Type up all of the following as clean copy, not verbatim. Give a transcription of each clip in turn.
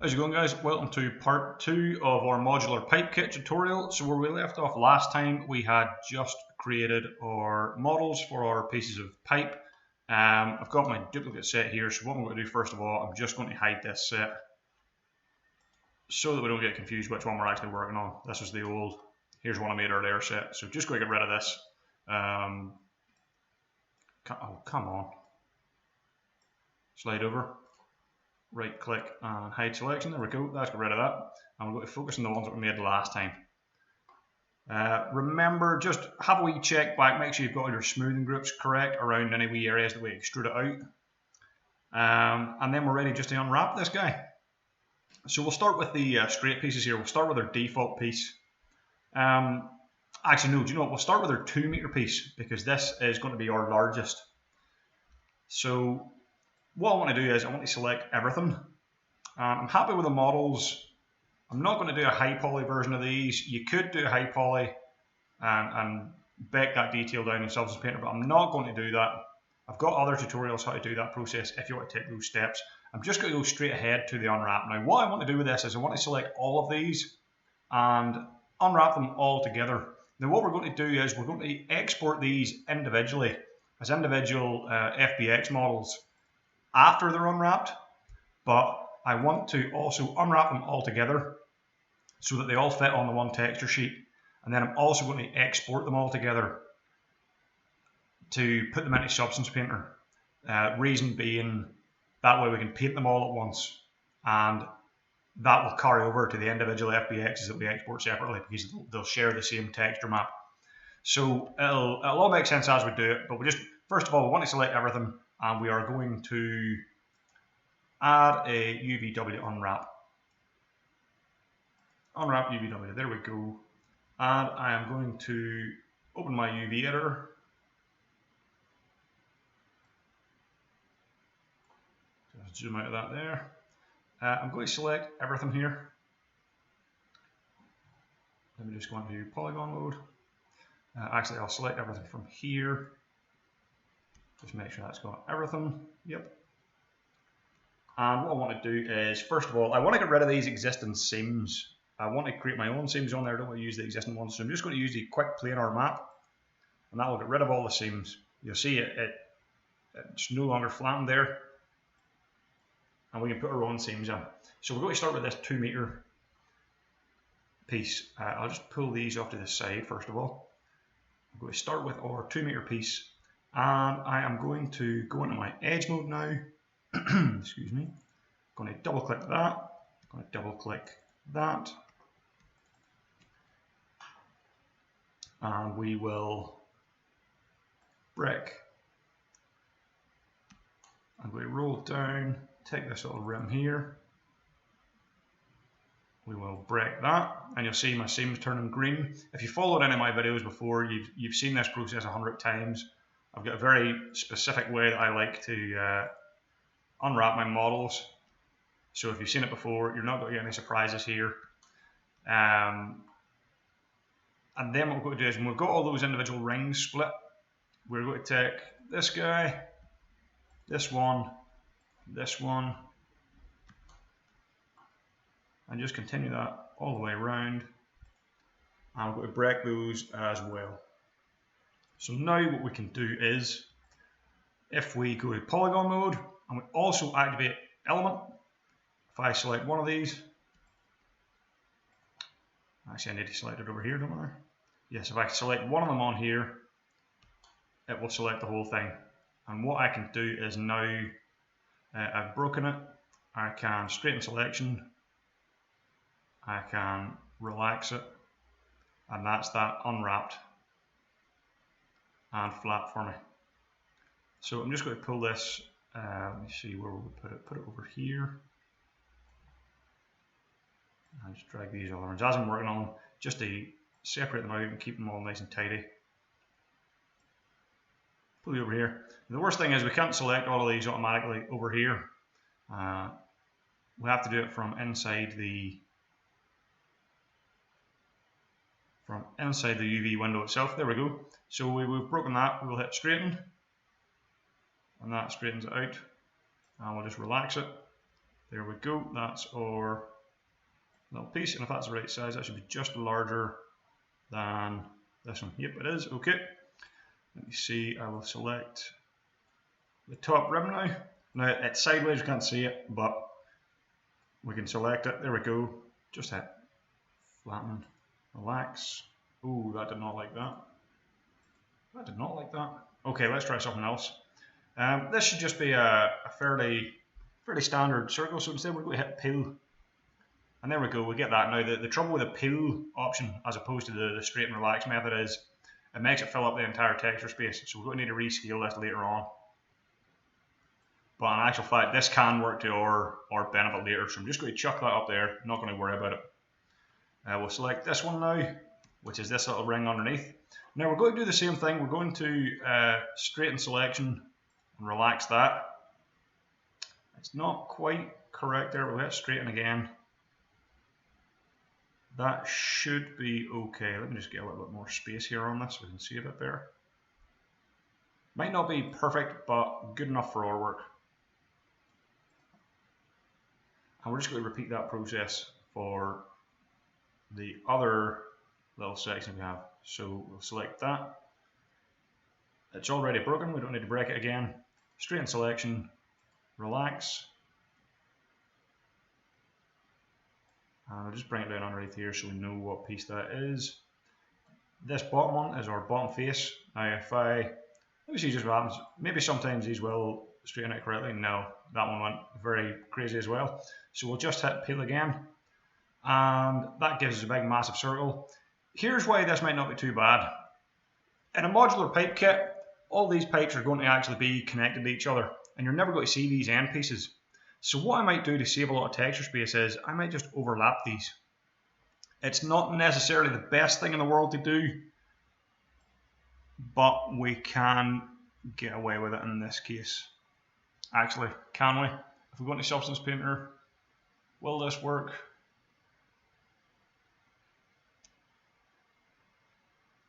How's it going, guys? Welcome to part 2 of our modular pipe kit tutorial. So where we left off last time, we had just created our models for our pieces of pipe. I've got my duplicate set here, so what I'm going to do first of all, I'm just going to hide this set so that we don't get confused which one we're actually working on. This was the old, here's one I made earlier set, so just going to get rid of this. Oh, come on. Slide over. Right click and hide selection. There we go. Let's get rid of that. And we're going to focus on the ones that we made last time. Remember, just have a wee check back. Make sure you've got all your smoothing groups correct around any wee areas that we extrude it out. And then we're ready just to unwrap this guy. So we'll start with the straight pieces here. We'll start with our default piece. Actually, no, do you know what? We'll start with our 2 meter piece because this is going to be our largest. So what I want to do is I want to select everything. I'm happy with the models. I'm not going to do a high poly version of these. You could do a high poly and bake that detail down in Substance Painter, but I'm not going to do that. I've got other tutorials how to do that process if you want to take those steps. I'm just going to go straight ahead to the unwrap. Now what I want to do with this is I want to select all of these and unwrap them all together. Now what we're going to do is we're going to export these individually as individual FBX models after they're unwrapped, but I want to also unwrap them all together so that they all fit on the one texture sheet. And then I'm also going to export them all together to put them into Substance Painter. Reason being, that way we can paint them all at once, and that will carry over to the individual FBXs that we export separately because they'll share the same texture map. So it'll all make sense as we do it, but first of all, we want to select everything. And we are going to add a UVW unwrap. Unwrap UVW, there we go. And I am going to open my UV editor. Just zoom out of that there. I'm going to select everything here. Let me just go into polygon mode. Actually, I'll select everything from here. Just make sure that's got everything. Yep. And what I want to do is, first of all, I want to get rid of these existing seams. I want to create my own seams on there. I don't want to use the existing ones. So I'm just going to use the quick planar map. And that will get rid of all the seams. You'll see it's no longer flattened there. And we can put our own seams in. So we're going to start with this 2 meter piece. I'll just pull these off to the side, first of all. I'm going to start with our 2 meter piece. And I am going to go into my edge mode now. Excuse me. Going to double click that. Going to double click that. And we will brick. I'm going to roll down, take this little rim here. We will break that, and you'll see my seams turning green. If you followed any of my videos before, you've seen this process 100 times. I've got a very specific way that I like to unwrap my models. So if you've seen it before, you're not going to get any surprises here. And then what we're going to do is when we've got all those individual rings split, we're going to take this guy, this one, and just continue that all the way around. And we're going to break those as well. So now what we can do is, if we go to polygon mode, and we also activate element, if I select one of these, actually I need to select it over here, don't I? Yes, if I select one of them on here, it will select the whole thing. And what I can do is now, I've broken it, I can straighten selection, I can relax it, and that's that unwrapped and flat for me. So I'm just going to pull this, let me see where we'll put it over here. I'll just drag these all around as I'm working on them, just to separate them out and keep them all nice and tidy. Pull you over here. And the worst thing is we can't select all of these automatically over here. We have to do it from inside the UV window itself. There we go. So we've broken that. We'll hit straighten, and that straightens it out. And we'll just relax it. There we go, that's our little piece, and if that's the right size, that should be just larger than this one. Yep, it is. Okay. Let me see, I will select the top rim now. Now it's sideways, you can't see it, but we can select it. There we go. Just hit flatten, relax. Ooh, that did not like that. That did not like that. Okay, let's try something else. This should just be a fairly standard circle. So instead we're going to hit peel. And there we go, we get that. Now the trouble with the peel option as opposed to the straight and relax method is it makes it fill up the entire texture space. So we're going to need to rescale this later on. But in actual fact, this can work to our benefit later. So I'm just going to chuck that up there, not going to worry about it. We'll select this one now, which is this little ring underneath. Now we're going to do the same thing. We're going to straighten selection and relax that. It's not quite correct there. We'll hit straighten again. That should be okay. Let me just get a little bit more space here on this so we can see a bit better. Might not be perfect, but good enough for our work. And we're just going to repeat that process for the other little section we have. So we'll select that. It's already broken, we don't need to break it again. Straighten selection, relax. And I'll just bring it down underneath here so we know what piece that is. This bottom one is our bottom face. Now let me see just what happens. Maybe sometimes these will straighten it correctly. No, that one went very crazy as well. So we'll just hit peel again. And that gives us a big massive circle. Here's why this might not be too bad. In a modular pipe kit, all these pipes are going to actually be connected to each other, and you're never going to see these end pieces. So what I might do to save a lot of texture space is I might just overlap these. It's not necessarily the best thing in the world to do, but we can get away with it in this case. Actually, can we? If we go into Substance Painter, will this work?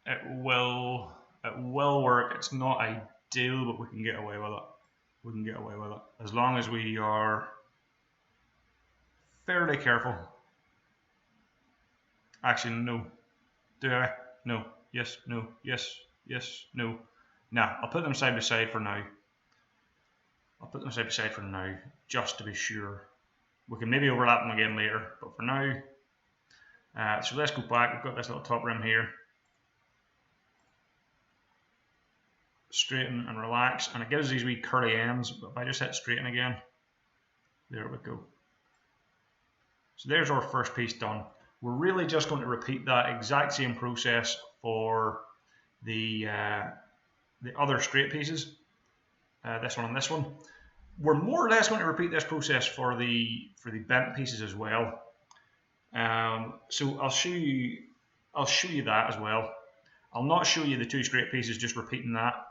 It will work. It's not ideal, but we can get away with it. We can get away with it as long as we are fairly careful. Actually, no. Do I? No. Yes. No. Yes. Yes. No. Nah, I'll put them side by side for now. Just to be sure. We can maybe overlap them again later, but for now. So let's go back. We've got this little top rim here. Straighten and relax, and it gives these wee curly ends, but if I just hit straighten again, there we go. So there's our first piece done. We're really just going to repeat that exact same process for the other straight pieces, this one and this one. We're more or less going to repeat this process for the bent pieces as well. So I'll show you that as well. I'll not show you the two straight pieces, just repeating that.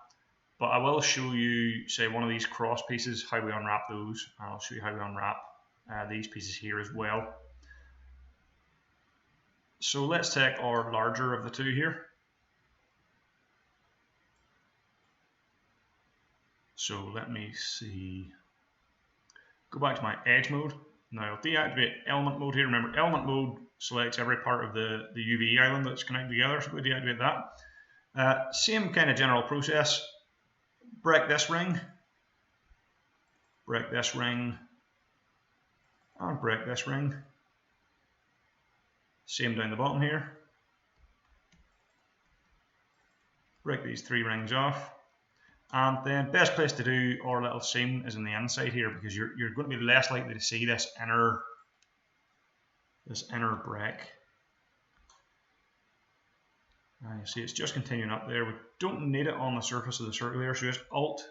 But I will show you, say, one of these cross pieces, how we unwrap those. And I'll show you how we unwrap these pieces here as well. So let's take our larger of the two here. So let me see. Go back to my edge mode. Now I'll deactivate element mode here. Remember, element mode selects every part of the UV island that's connected together. So we'll deactivate that. Same kind of general process. Break this ring, and break this ring. Same down the bottom here. Break these three rings off. And then best place to do our little seam is on the inside here, because you're going to be less likely to see this inner break. And you see it's just continuing up there. We don't need it on the surface of the circle here, so just Alt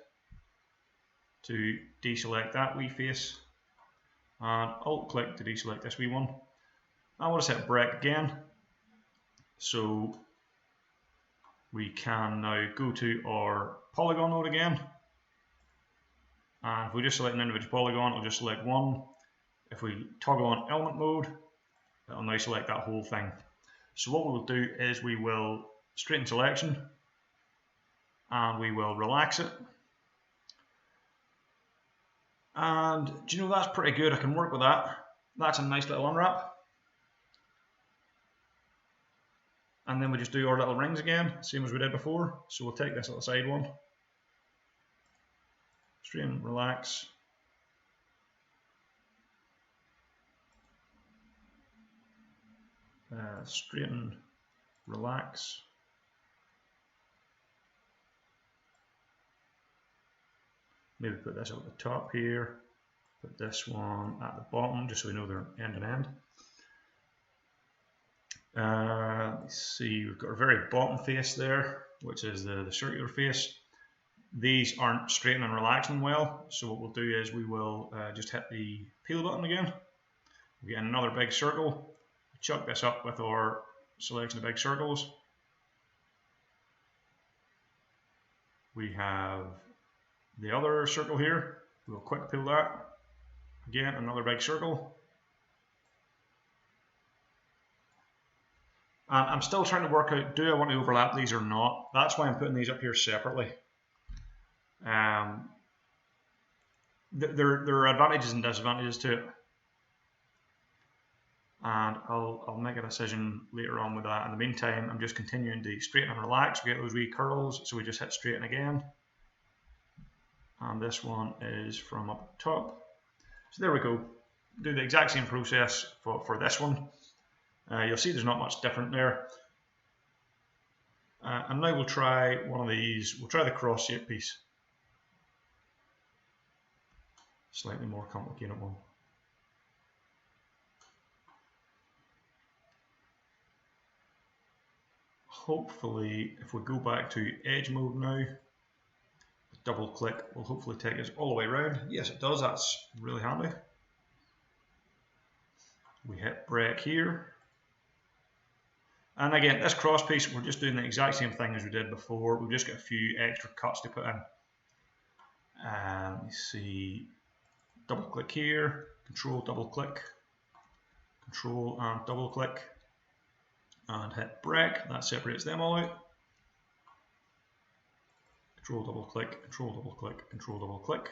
to deselect that wee face, and Alt click to deselect this wee one. And we'll just hit break again. So we can now go to our polygon mode again. And if we just select an individual polygon, it'll just select one. If we toggle on element mode, it'll now select that whole thing. So what we'll do is we will straighten selection and we will relax it. And do you know, that's pretty good. I can work with that. That's a nice little unwrap. And then we just do our little rings again, same as we did before. So we'll take this little side one, straighten, relax. Straighten, relax. Maybe put this up at the top here, put this one at the bottom, just so we know they're end and end. Let's see, we've got our very bottom face there, which is the circular face. These aren't straighten and relaxing well, so what we'll do is we will just hit the peel button again. We get another big circle, chuck this up with our selection of big circles. We have the other circle here, we'll quick peel that. Again, another big circle. And I'm still trying to work out, do I want to overlap these or not? That's why I'm putting these up here separately. There are advantages and disadvantages to it. And I'll make a decision later on with that. In the meantime, I'm just continuing to straighten and relax. We get those wee curls, so we just hit straighten again. And this one is from up top. So there we go. Do the exact same process for this one. You'll see there's not much different there. And now we'll try one of these. We'll try the cross shape piece. Slightly more complicated one. Hopefully, if we go back to edge mode now, double click will hopefully take us all the way around. Yes, it does. That's really handy. We hit break here. And again, this cross piece, we're just doing the exact same thing as we did before. We've just got a few extra cuts to put in. Let me see. Double click here, control, double click, control and double click, and hit break. That separates them all out. Control, double click, control, double click, control, double click.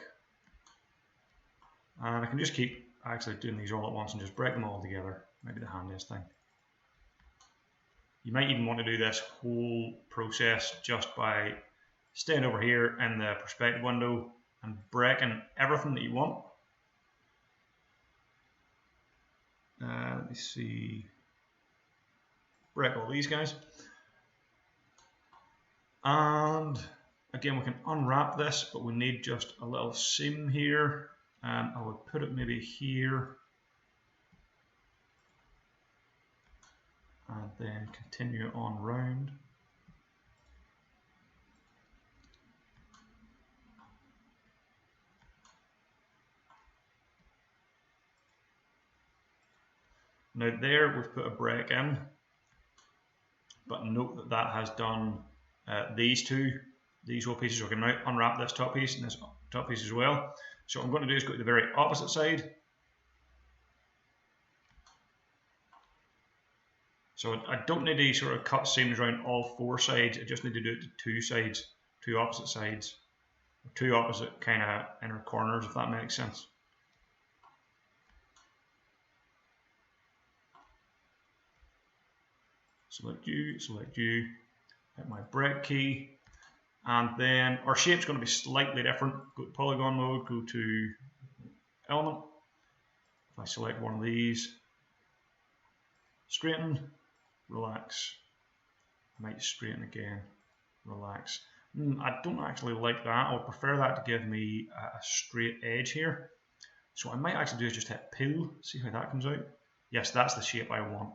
And I can just keep actually doing these all at once and just break them all together. Maybe the handiest thing. You might even want to do this whole process just by staying over here in the perspective window and breaking everything that you want. Let me see. Break all these guys. And again, we can unwrap this, but we need just a little seam here. I would put it maybe here. And then continue on round. Now there we've put a break in, but note that that has done these whole pieces. So I can now unwrap this top piece and this top piece as well. So what I'm going to do is go to the very opposite side. So I don't need to sort of cut seams around all four sides. I just need to do it to two sides, two opposite sides, two opposite kind of inner corners, if that makes sense. Select you, hit my break key, and then our shape's going to be slightly different. Go to polygon mode, go to element. If I select one of these, straighten, relax. I might straighten again, relax. I don't actually like that. I would prefer that to give me a straight edge here. So what I might actually do is just hit peel, see how that comes out. Yes, that's the shape I want.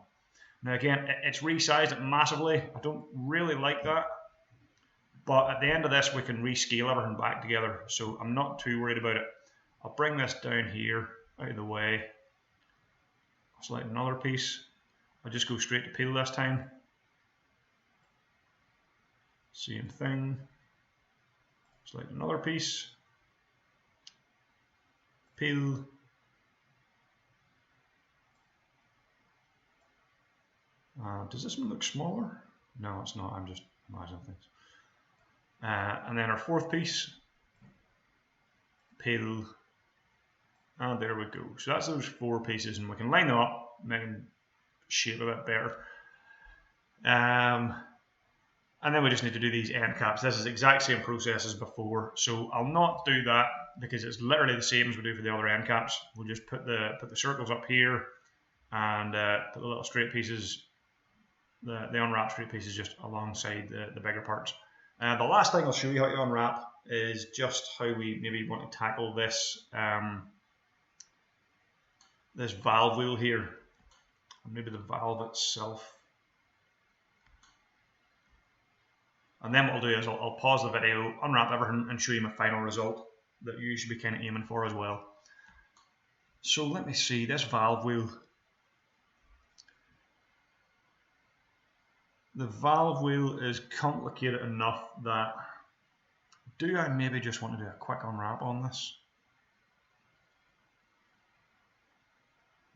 Now again, it's resized it massively. I don't really like that. But at the end of this, we can rescale everything back together. So I'm not too worried about it. I'll bring this down here, out of the way. I'll select another piece. I'll just go straight to peel this time. Same thing. Select another piece. Peel. Does this one look smaller? No, it's not. I'm just imagining things. And then our fourth piece. Peel. And there we go. So that's those 4 pieces, and we can line them up, make them shape a bit better. And then we just need to do these end caps. This is the exact same process as before. So I'll not do that because it's literally the same as we do for the other end caps. We'll just put the circles up here and put the little straight pieces, the unwrap straight pieces just alongside the bigger parts. The last thing I'll show you how to unwrap is just how we maybe want to tackle this this valve wheel here, or maybe the valve itself. And then what I'll do is I'll pause the video, unwrap everything, and show you my final result that you should be kind of aiming for as well. So let me see, this valve wheel. The valve wheel is complicated enough that, do I maybe just want to do a quick unwrap on this?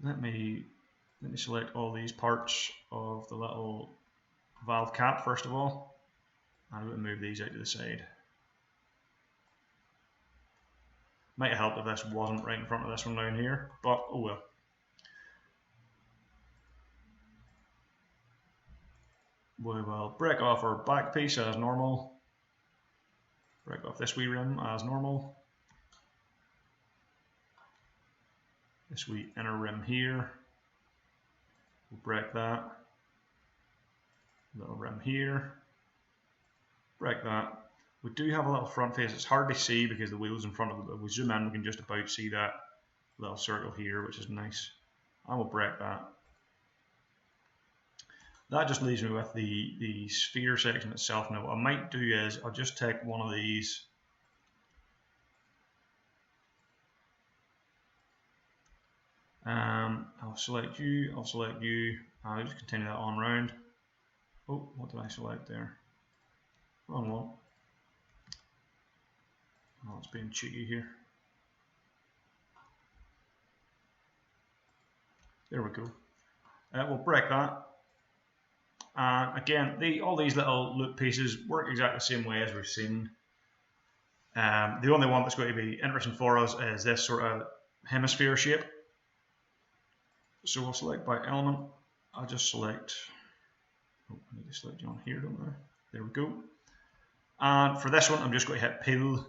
Let me select all these parts of the little valve cap first of all. I'm going to move these out to the side. Might have helped if this wasn't right in front of this one down here, but oh well. We will break off our back piece as normal. Break off this wee rim as normal. This wee inner rim here. We'll break that. Little rim here. Break that. We do have a little front face. It's hard to see because the wheel's in front of it. If we zoom in, we can just about see that little circle here, which is nice. I will break that. That just leaves me with the sphere section itself. Now what I might do is I'll just take one of these. I'll select you, I'll select you. I'll just continue that on round. Oh, what did I select there? Wrong one. Oh, it's being cheeky here. There we go. We'll break that. Again, all these little loop pieces work exactly the same way as we've seen. The only one that's going to be interesting for us is this sort of hemisphere shape. So we'll select by element. I'll just select, oh, I need to select you on here, don't I? There we go. And for this one, I'm just going to hit peel,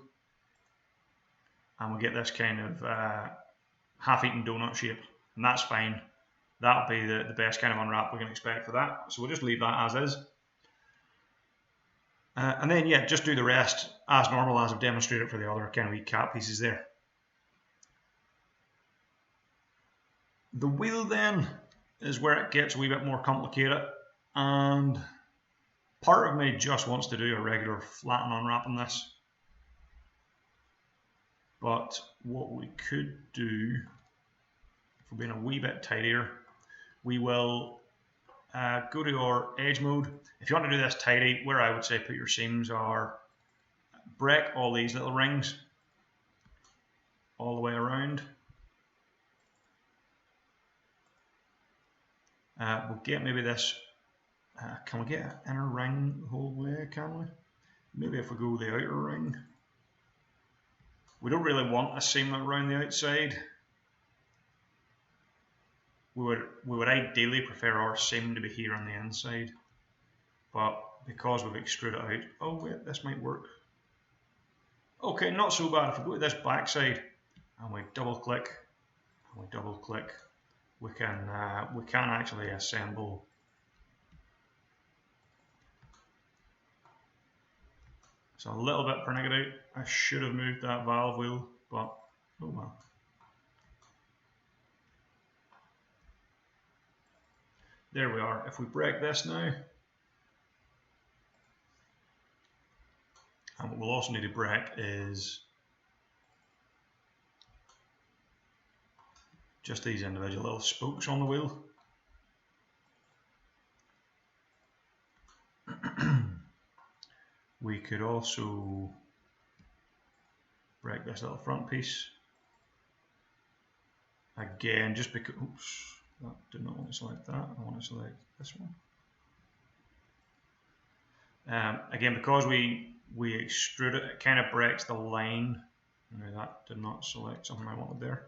and we'll get this kind of half-eaten donut shape, and that's fine. That'll be the best kind of unwrap we can expect for that. So we'll just leave that as is. And then, yeah, just do the rest as normal as I've demonstrated for the other kind of wee cap pieces there. The wheel then is where it gets a wee bit more complicated, and part of me just wants to do a regular flatten unwrap on this. But what we could do, for being a wee bit tidier, we will go to our edge mode. If you want to do this tidy, where I would say put your seams are, break all these little rings all the way around. We'll get maybe this, can we get an inner ring the whole way, can we? Maybe if we go the outer ring. We don't really want a seam around the outside. We would ideally prefer our seam to be here on the inside, but because we've extruded out, oh wait, this might work. Okay, not so bad. If we go to this back side and we double click, we can actually assemble. It's a little bit printing out. I should have moved that valve wheel, but oh well. There we are. If we break this now, and what we'll also need to break is just these individual little spokes on the wheel. We could also break this little front piece. Again, just because, oops, that did not want to select that, I want to select this one. Again, because we extrude it, it kind of breaks the line. Now that did not select something I wanted there.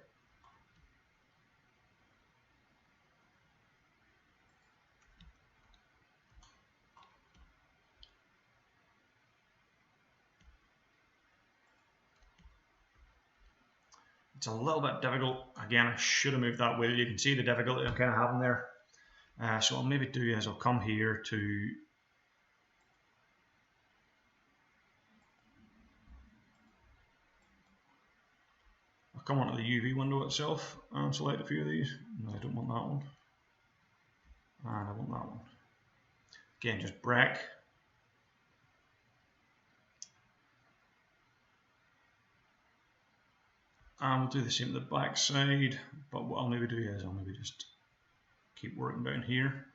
It's a little bit difficult. Again, I should have moved that wheel. You can see the difficulty I'm kind of having there. So what I'll maybe do is I'll come here to I'll come onto the UV window itself and select a few of these. No, I don't want that one. And I want that one. Again, just break. And we'll do the same to the back side, but what I'll maybe do is I'll maybe just keep working down here.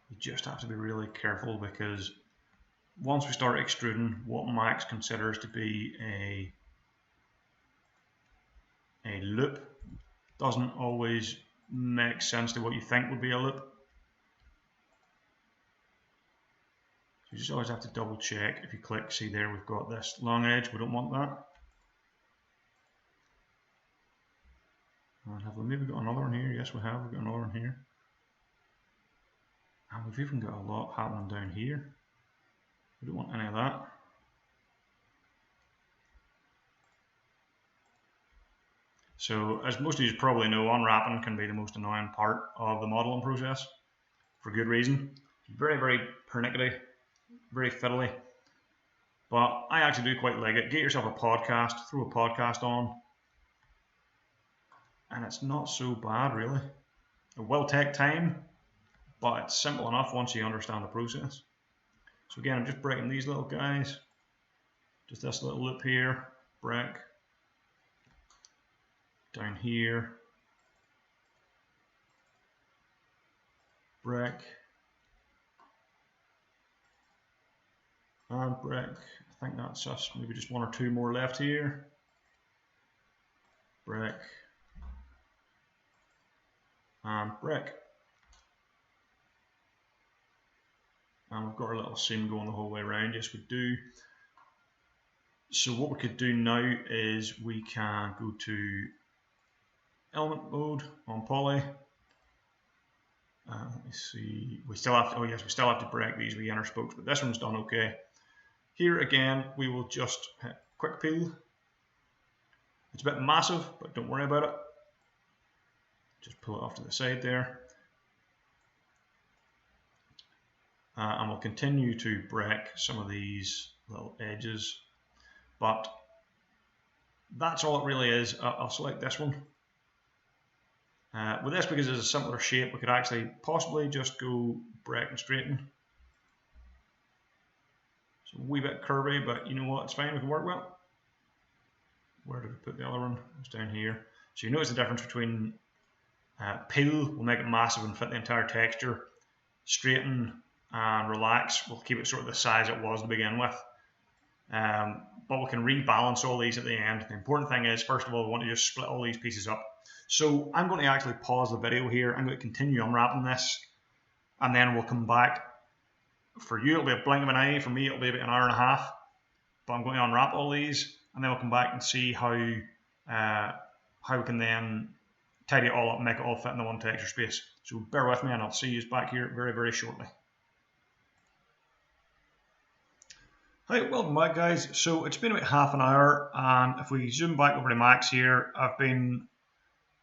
You just have to be really careful, because once we start extruding, what Max considers to be a loop doesn't always make sense to what you think would be a loop. So you just always have to double check. If you click, see there, we've got this long edge. We don't want that. And have we maybe got another one here? Yes, we have. We've got another one here. And we've even got a lot happening down here. We don't want any of that. So, as most of you probably know, unwrapping can be the most annoying part of the modeling process, for good reason. Very, very pernickety, very fiddly. But I actually do quite like it. Get yourself a podcast, throw a podcast on, and it's not so bad, really. It will take time, but it's simple enough once you understand the process. So again, I'm just breaking these little guys. Just this little loop here, break. Down here, break, and break. I think that's us. Maybe just one or two more left here. Break, and break. And we've got our little seam going the whole way around. Yes, we do. So what we could do now is we can go to element mode on poly. Let me see. We still have to, oh yes, we still have to break these wee inner spokes, but this one's done okay. Here again, we will just hit quick peel. It's a bit massive, but don't worry about it. Just pull it off to the side there. And we'll continue to break some of these little edges, but that's all it really is. I'll select this one. With this, because it's a simpler shape, we could actually possibly just go break and straighten. It's a wee bit curvy, but you know what, it's fine, we can work well. Where did we put the other one? It's down here. So you notice the difference between peel will make it massive and fit the entire texture. Straighten and relax will keep it sort of the size it was to begin with. But we can rebalance all these at the end. The important thing is, first of all, we want to just split all these pieces up. So I'm going to actually pause the video here. I'm going to continue unwrapping this, and then we'll come back. For you, it'll be a blink of an eye. For me, it'll be about an hour and a half. But I'm going to unwrap all these, and then we'll come back and see how we can then tidy it all up and make it all fit in the one texture space. So bear with me, and I'll see you back here very, very shortly. Hi, welcome back guys. So it's been about half an hour, and if we zoom back over to Max here, I've been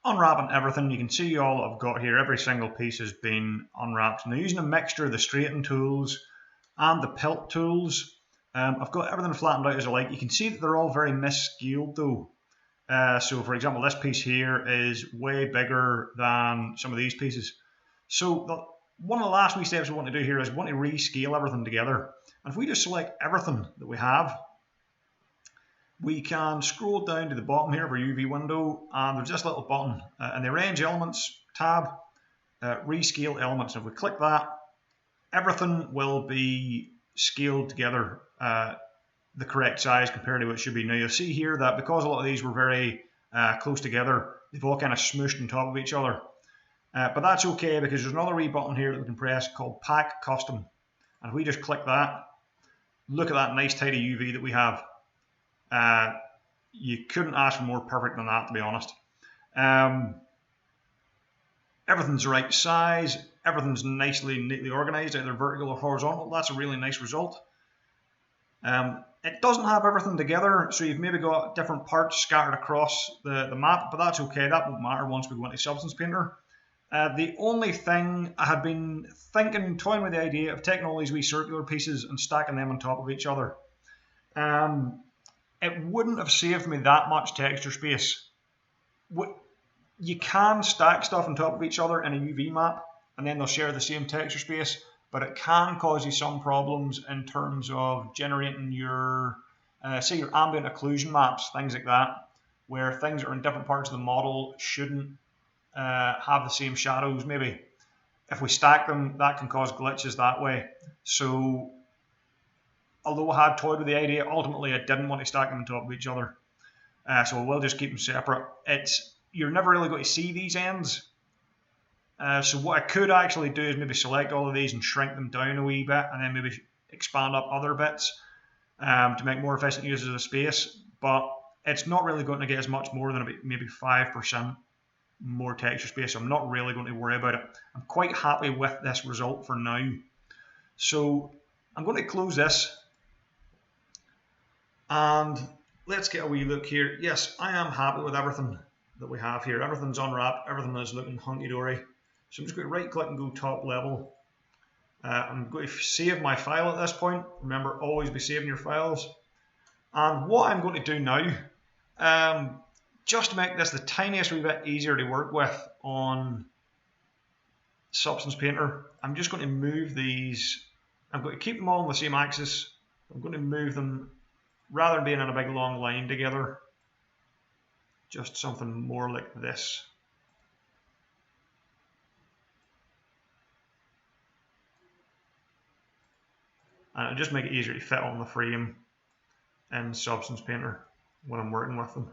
unwrapping everything. You can see all I've got here. Every single piece has been unwrapped. Now, using a mixture of the straighten tools and the pelt tools, I've got everything flattened out as I like. You can see that they're all very misscaled though. So for example, this piece here is way bigger than some of these pieces. So one of the last wee steps we want to do here is we want to rescale everything together. And if we just select everything that we have, we can scroll down to the bottom here of our UV window, and there's this little button in the Arrange Elements tab, Rescale Elements. And if we click that, everything will be scaled together the correct size compared to what it should be. Now you'll see here that because a lot of these were very close together, they've all kind of smooshed on top of each other. But that's okay, because there's another wee button here that we can press called Pack Custom. And if we just click that, look at that nice tidy UV that we have. You couldn't ask for more perfect than that, to be honest. Everything's the right size. Everything's nicely, neatly organized, either vertical or horizontal. That's a really nice result. It doesn't have everything together, so you've maybe got different parts scattered across the map, but that's okay, that won't matter once we go into Substance Painter. The only thing I had been toying with the idea of taking all these wee circular pieces and stacking them on top of each other. It wouldn't have saved me that much texture space. You can stack stuff on top of each other in a UV map, and then they'll share the same texture space, but it can cause you some problems in terms of generating your, say your ambient occlusion maps, things like that, where things that are in different parts of the model shouldn't have the same shadows maybe. If we stack them, that can cause glitches that way. So although I had toyed with the idea, ultimately I didn't want to stack them on top of each other. So we'll just keep them separate. You're never really going to see these ends. So what I could actually do is maybe select all of these and shrink them down a wee bit, and then maybe expand up other bits to make more efficient uses of space. But it's not really going to get as much more than about maybe 5% more texture space, so I'm not really going to worry about it. I'm quite happy with this result for now. So I'm going to close this, and let's get a wee look here. Yes, I am happy with everything that we have here. Everything's unwrapped, everything is looking hunky-dory. So I'm just going to right click and go top level. I'm going to save my file at this point. Remember, always be saving your files. And what I'm going to do now, just to make this the tiniest wee bit easier to work with on Substance Painter, I'm just going to move these. I'm going to keep them all on the same axis. I'm going to move them, rather than being in a big long line together, just something more like this. And it'll just make it easier to fit on the frame in Substance Painter when I'm working with them.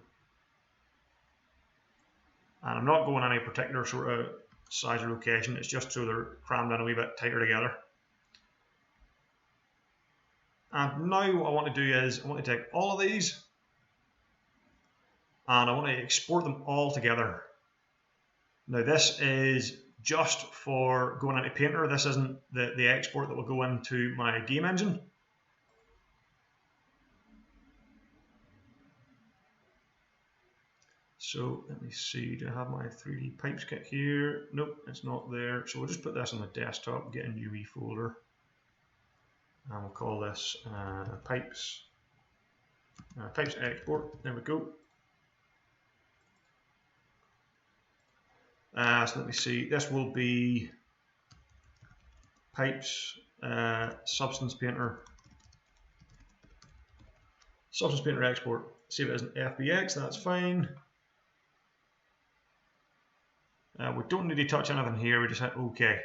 And I'm not going any particular sort of size or location, it's just so they're crammed in a wee bit tighter together. And now what I want to do is, I want to take all of these and I want to export them all together. Now this is just for going into Painter, this isn't the export that will go into my game engine. So let me see, do I have my 3D pipes kit here? Nope, it's not there. So we'll just put this on the desktop, get a new wee folder. And we'll call this pipes export. There we go. So let me see, this will be pipes Substance Painter export. Save it as an FBX, that's fine. We don't need to touch anything here, we just hit OK.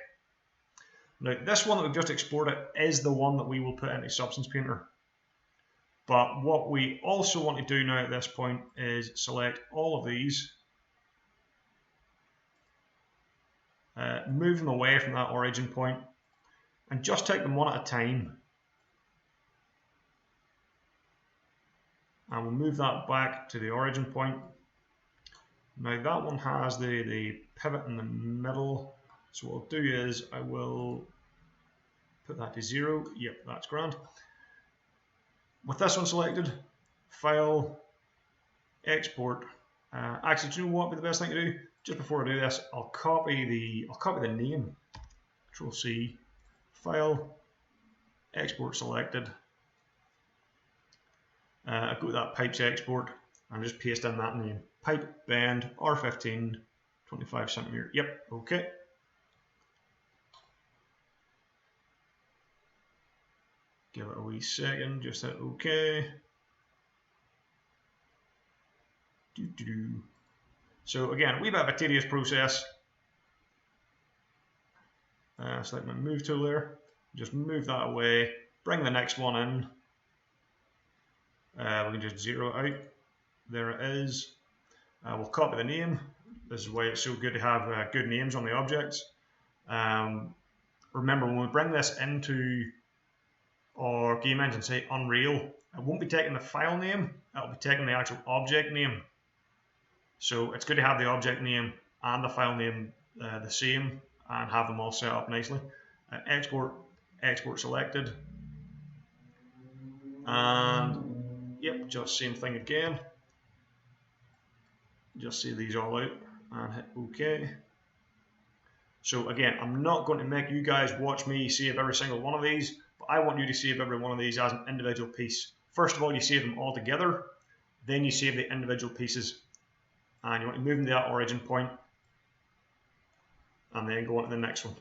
Now this one that we've just exported is the one that we will put into Substance Painter. But what we also want to do now at this point is select all of these, move them away from that origin point, and just take them one at a time. And we'll move that back to the origin point. Now that one has the pivot in the middle, so what I'll do is I will put that to 0. Yep, that's grand. With this one selected, File, Export. Actually, do you know what would be the best thing to do? Just before I do this, I'll copy the name. Control C, File, Export selected. I go to that pipes export and just paste in that name. Pipe bend R15, 25 centimeter. Yep, okay. Give it a wee second, just hit OK. So again, a wee bit of a tedious process. Select my move tool there, just move that away, bring the next one in. We can just zero it out. There it is. We'll copy the name. This is why it's so good to have good names on the objects. Remember, when we bring this into our game engine, say Unreal, it won't be taking the file name, it'll be taking the actual object name. So it's good to have the object name and the file name the same and have them all set up nicely. Export selected. And yep, just same thing again. Just see these all out and hit OK. So again, I'm not going to make you guys watch me save every single one of these, but I want you to save every one of these as an individual piece. First of all, you save them all together, then you save the individual pieces, and you want to move them to that origin point, and then go on to the next one.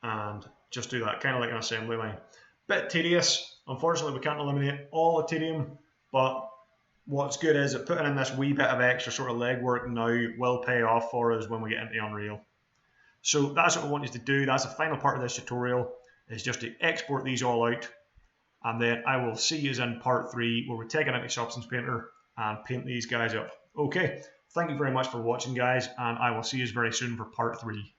And just do that, kind of like an assembly line. Bit tedious. Unfortunately, we can't eliminate all the tedium, but what's good is that putting in this wee bit of extra sort of legwork now will pay off for us when we get into Unreal. So that's what I want you to do. That's the final part of this tutorial, is just to export these all out, and then I will see you in part 3 where we take it into Substance Painter and paint these guys up. Okay, thank you very much for watching, guys, and I will see you very soon for part 3.